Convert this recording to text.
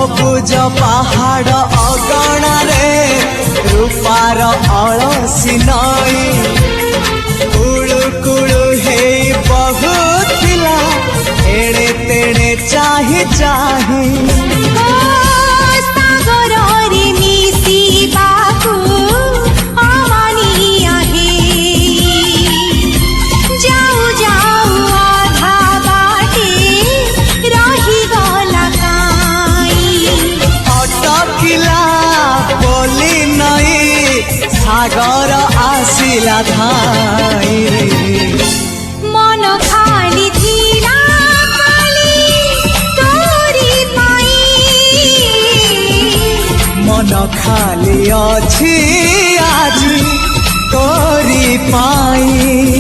सबुज पहाड़ अगणारे रूपार अलसी नई कुळु कुळु हे बहुथिला एड़े तेड़े चाही चाही सागर आसिला धाई मन खाली थिला खाली तोरी पाई मन खाली अछि आज तोरी पाई।